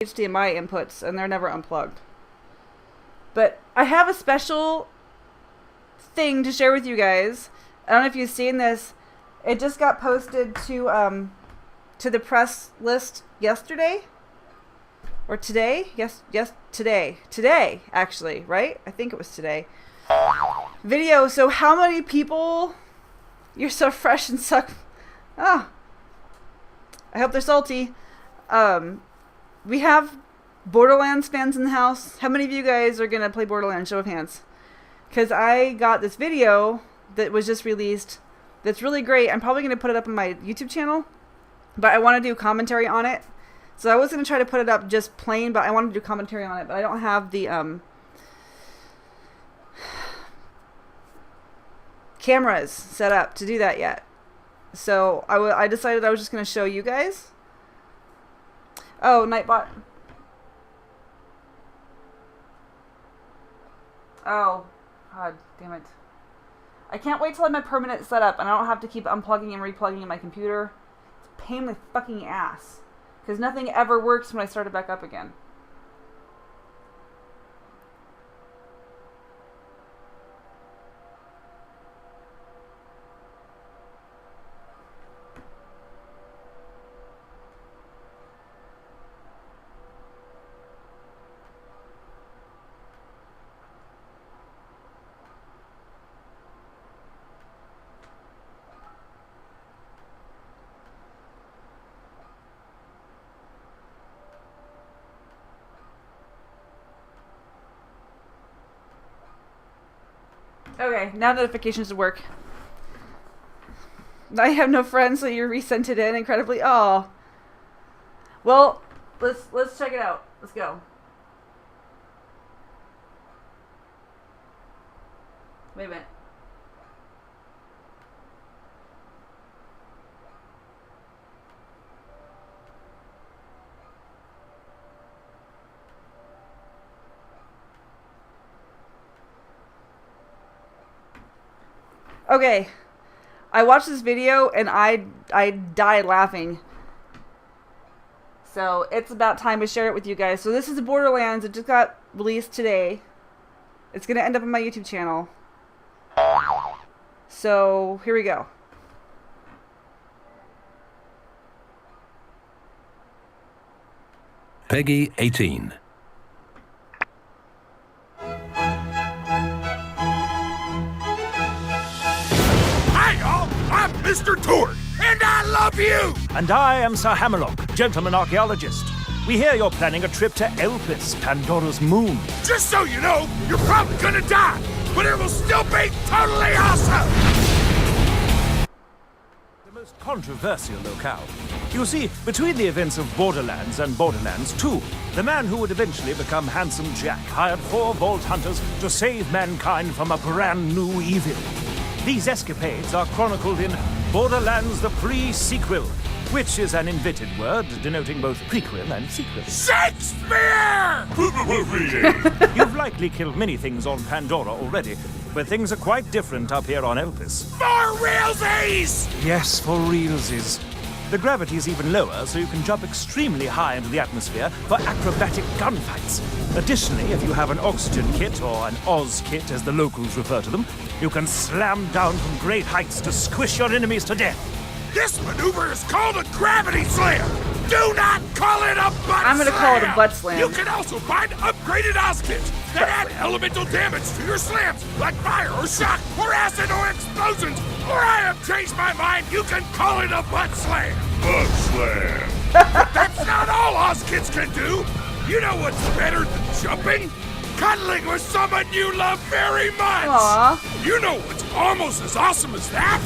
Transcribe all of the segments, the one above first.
HDMI inputs, and they're never unplugged. But I have a special thing to share with you guys. I don't know if you've seen this. It just got posted to the press list yesterday or today. Yes, today actually, right? I think it was today. Video. So how many people? You're so fresh and suck. Ah, I hope they're salty. We have Borderlands fans in the house. How many of you guys are gonna play Borderlands? Show of hands. Because I got this video that was just released that's really great. I'm probably gonna put it up on my YouTube channel, but I want to do commentary on it. So I was gonna try to put it up just plain, but I want to do commentary on it. But I don't have the cameras set up to do that yet. So I decided I was just gonna show you guys. Oh, Nightbot. Oh, God damn it. I can't wait till I'm a permanent setup and I don't have to keep unplugging and replugging in my computer. It's a pain in the fucking ass. Because nothing ever works when I start it back up again. Okay, now notifications work. I have no friends, so you resent it in incredibly. Oh, well, let's check it out. Let's go. Wait a minute. Okay, I watched this video and I died laughing. So it's about time to share it with you guys. So this is the Borderlands. It just got released today. It's gonna end up on my YouTube channel. So here we go. Peggy 18. I'm Mr. Torg, and I love you! And I am Sir Hammerlock, gentleman archaeologist. We hear you're planning a trip to Elpis, Pandora's moon. Just so you know, you're probably gonna die, but it will still be totally awesome! The most controversial locale. You see, between the events of Borderlands and Borderlands 2, the man who would eventually become Handsome Jack hired 4 Vault Hunters to save mankind from a brand new evil. These escapades are chronicled in Borderlands the Pre-Sequel, which is an invented word denoting both prequel and sequel. Shakespeare! You've likely killed many things on Pandora already, but things are quite different up here on Elpis. For realsies! Yes, for realsies. The gravity is even lower, so you can jump extremely high into the atmosphere for acrobatic gunfights. Additionally, if you have an oxygen kit, or an Oz kit as the locals refer to them, you can slam down from great heights to squish your enemies to death. This maneuver is called a gravity slam! Do not call it a butt slam! I'm gonna call it a butt slam. You can also find upgraded Oz kits that add elemental damage to your slams, like fire or shock, or acid or explosions! Or I have changed my mind, you can call it a butt slam! Butt slam! But that's not all Oz kits can do! You know what's better than jumping? Cuddling with someone you love very much! Aww. You know what's almost as awesome as that?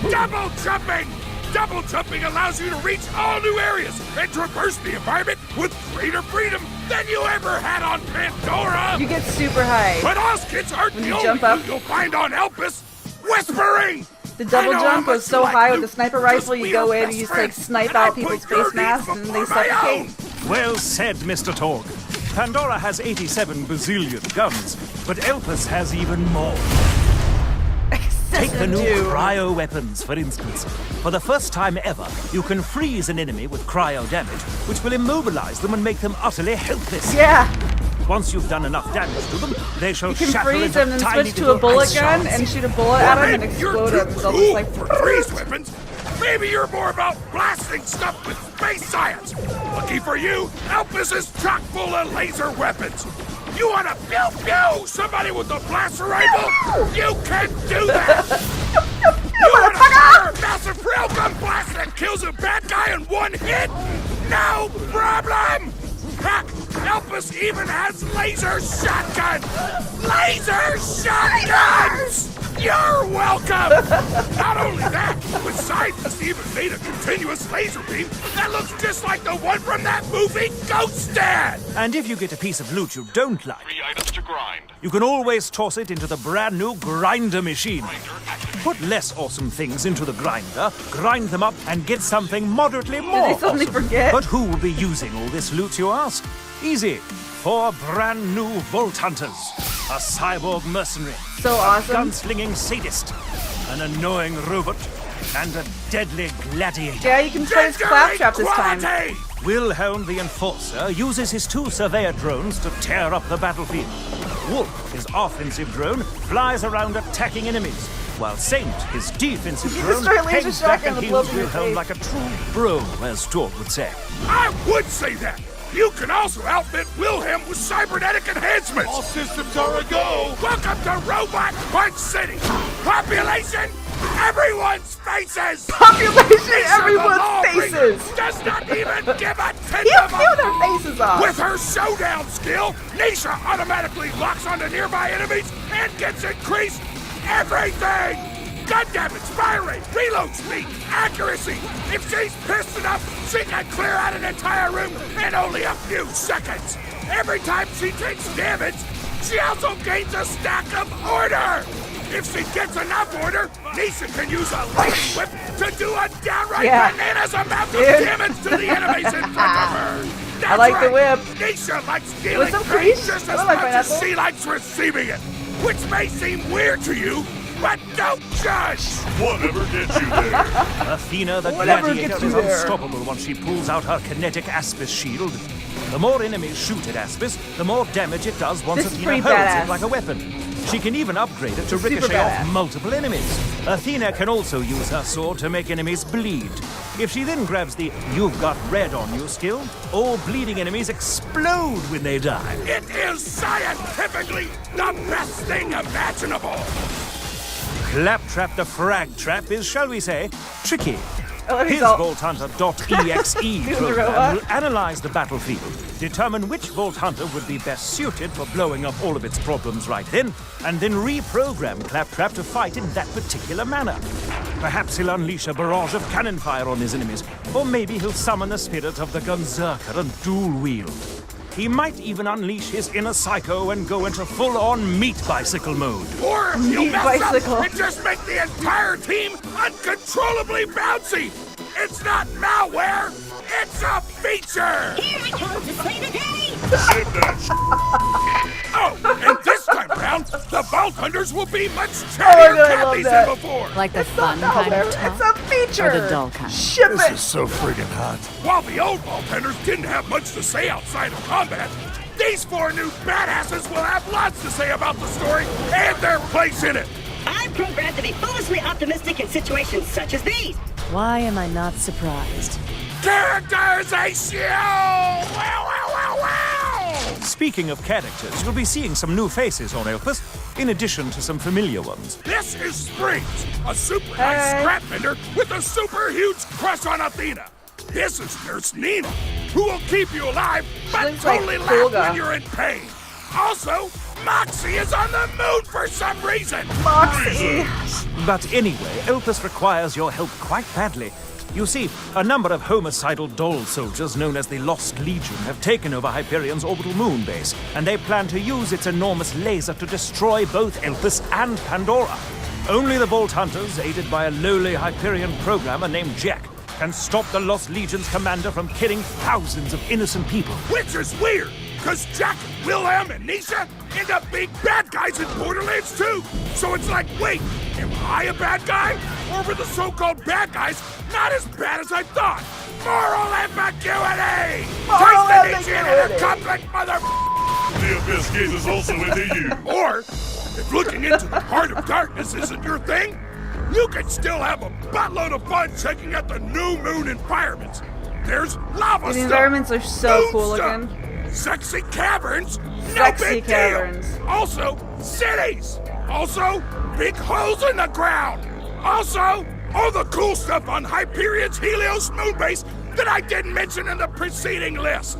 Double jumping! Double jumping allows you to reach all new areas and traverse the environment with greater freedom than you ever had on Pandora! You get super high. But Oz kits aren't When the you only jump up. thing you'll find on Elpis! Whispering! The double I know jump how goes much so you like high with Luke, the sniper 'cause rifle. You we go are in and best you just like friends, snipe and I out put people's your face masks needs and they before my suffocate. Well said, Mr. Torg. Pandora has 87 bazillion guns, but Elpis has even more. Take the new do? cryo weapons, for instance. For the first time ever, you can freeze an enemy with cryo damage, which will immobilize them and make them utterly helpless. Yeah. Once you've done enough damage to them, they shall You can shatter freeze into them and tiny switch to a little bullet ice gun shards. and shoot a bullet at them and explode them. So Cool it's like, for freeze weapons. Maybe you're more about blasting stuff with space science. Lucky for you, Elpis is chock full of laser weapons. You want to pew somebody with a blaster rifle? You can do that. You want to fire a massive railgun blast that kills a bad guy in one hit? No problem. Heck, Elpis even has laser shotguns. Laser shotguns. You're welcome! Not only that, but scientists even made a continuous laser beam that looks just like the one from that movie Ghost Dad! And if you get a piece of loot you don't like, 3 items to grind. you can always toss it into the brand new grinder machine. Put less awesome things into the grinder, grind them up, and get something moderately more Did they suddenly awesome. forget? But who will be using all this loot, you ask? Easy. 4 brand new Vault Hunters. A cyborg mercenary. So awesome. Gunslinging sadist. An annoying robot. And a deadly gladiator. Yeah, you can play as Claptrap this time. Equality! Wilhelm the Enforcer uses his 2 surveyor drones to tear up the battlefield. Wolf, his offensive drone, flies around attacking enemies, while Saint, his defensive You drone, destroy a laser pegs back shotgun and with blow heals in your Wilhelm face. like a true bro, as Tort would say. I would say that! You can also outfit Wilhelm with cybernetic enhancements! All systems are a go. Welcome to Robot Punch City! Population, everyone's faces! Population, Nisha, the everyone's Lawbringer, faces. does not even give a tip He'll of kill a... their faces off. With her showdown skill, Nisha automatically locks onto nearby enemies and gets increased everything! Gun damage, fire rate, reload speed, accuracy! If she's pissed enough, she can clear out an entire room in only a few seconds! Every time she takes damage, she also gains a stack of order! If she gets enough order, Nisha can use a lady whip to do a downright bananas amount of damage to the enemies in front of her! That's I like the right. whip. Nisha likes dealing some pain crease? just I as like much as pineapple. she likes receiving it, which may seem weird to you, but don't judge! Whatever gets you there. Athena the Whatever gladiator gets you is there. unstoppable once she pulls out her kinetic Aspis shield. The more enemies shoot at Aspis, the more damage it does once This is Athena pretty holds badass. it like a weapon. She can even upgrade it to Super ricochet off badass. multiple enemies. Athena can also use her sword to make enemies bleed. If she then grabs the "You've got red on you" skill, all bleeding enemies explode when they die. It is scientifically the best thing imaginable! Claptrap the Frag Trap is, shall we say, tricky. Oh, His he's all- VaultHunter.exe He's a program robot. will analyze the battlefield, determine which Vault Hunter would be best suited for blowing up all of its problems right then, and then reprogram Claptrap to fight in that particular manner. Perhaps he'll unleash a barrage of cannon fire on his enemies, or maybe he'll summon the spirit of the Gunzerker and dual wield. He might even unleash his inner psycho and go into full-on meat bicycle mode. Or if you Meat mess bicycle. up and just make the entire team uncontrollably bouncy! It's not malware, it's a feature! Here I come to save the day! Save that Oh, and this time around, the Vault Hunters will be much Oh chattier my God, I love Cathy's that. than before! Like the fun kind of It's talk? a feature. Or the dull kind? Ship This it. is so friggin' hot. While the old Vault Hunters didn't have much to say outside of combat, these 4 new badasses will have lots to say about the story and their place in it! I'm programmed to be foolishly optimistic in situations such as these. Why am I not surprised? Characterization! Wow, wow, wow, wow! Speaking of characters, you'll be seeing some new faces on Elpis, in addition to some familiar ones. This is Springs, a super nice Hey. scrap vendor with a super huge crush on Athena. This is Nurse Nina, who will keep you alive, but looks like totally laugh Olga. when you're in pain. Also, Moxie is on the moon for some reason. Moxie. But anyway, Elpis requires your help quite badly. You see, a number of homicidal doll soldiers known as the Lost Legion have taken over Hyperion's orbital moon base, and they plan to use its enormous laser to destroy both Elpis and Pandora. Only the Vault Hunters, aided by a lowly Hyperion programmer named Jack, can stop the Lost Legion's commander from killing thousands of innocent people. Which is weird, because Jack, Wilhelm, and Nisha end up being bad guys in Borderlands 2. So it's like, wait, am I a bad guy? Or were the so-called bad guys not as bad as I thought? Moral ambiguity! Moral Taste the Nietzsche in ambiguity. a conflict, mother... The abyss gazes also into you. Or, if looking into the heart of darkness isn't your thing, you can still have a buttload of fun checking out the new moon environments. There's lava The stuff, environments are so moon cool stuff, looking. sexy caverns, no Sexy big caverns. deal. Also, cities. Also, big holes in the ground. Also, all the cool stuff on Hyperion's Helios moon base that I didn't mention in the preceding list.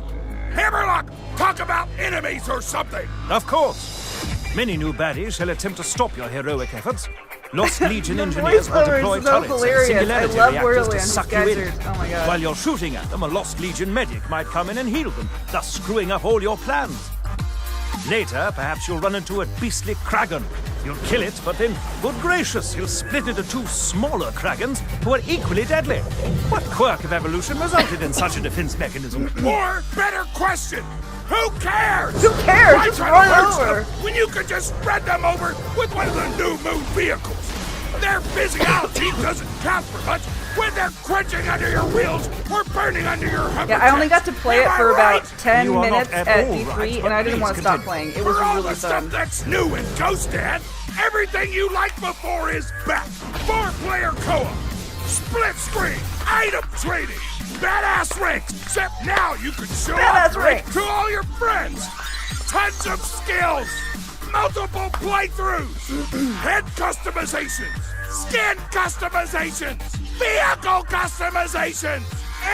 Hammerlock, talk about enemies or something. Of course. Many new baddies shall attempt to stop your heroic efforts. Lost Legion The engineers will voiceover deploy is so turrets hilarious. and I singularity love reactors to Borderlands. suck These you guys in. are- oh my God. While you're shooting at them, a Lost Legion medic might come in and heal them, thus screwing up all your plans. Later, perhaps you'll run into a beastly Kragan. You'll kill it, but then, good gracious, you'll split into two smaller Kragans who are equally deadly. What quirk of evolution resulted in such a defense mechanism? Or, better question, who cares? Who cares? Why Just try run to merge over. them when you could just spread them over with one of the new moon vehicles? Their physiology doesn't count for much when they're crunching under your wheels or burning under your hover Yeah, I only got jets. to play it Am for I about right? 10 You are not minutes at at all D3, right, and but I didn't please want to stop continue. playing. It was For all really the stuff fun. that's new in Ghost Dad, everything you liked before is back. 4-player co-op, split screen, item trading, badass ranks. Except now you can show Badass off rank ranks. to all your friends. Tons of skills, multiple playthroughs, head customizations, skin customizations, vehicle customizations,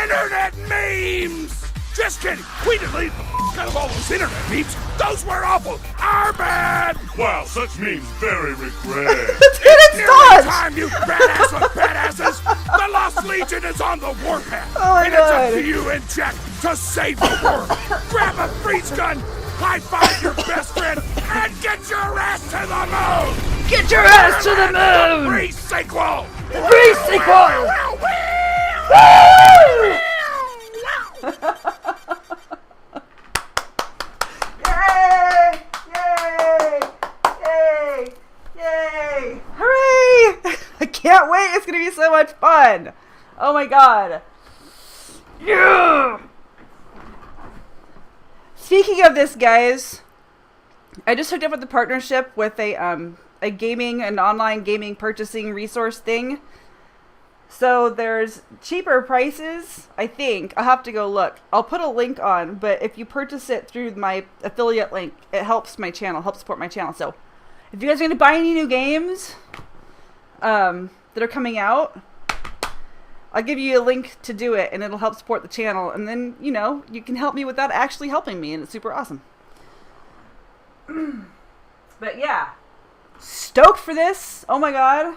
internet memes. Just kidding. We deleted the out of all those internet memes. Those were awful. Our bad. Wow, such memes very regret. It's Nearly done! time, you badass of badasses. The Lost Legion is on the warpath. Oh my and it's up God. to you and Jack to save the world. Grab a freeze gun, high five your best friend, and get your ass to the moon. Get your ass to the moon! Free sequel. Free sequel! Yay! Yay! Yay! Yay! Hooray! I can't wait. It's going to be so much fun. Oh my God. Yeah! Speaking of this, guys, I just hooked up with a partnership with an online gaming purchasing resource thing. So there's cheaper prices, I think. I'll have to go look. I'll put a link on, but if you purchase it through my affiliate link, it helps my channel, helps support my channel. So if you guys are going to buy any new games that are coming out, I'll give you a link to do it, and it'll help support the channel. And then, you know, you can help me without actually helping me, and it's super awesome. But yeah, stoked for this. Oh my God.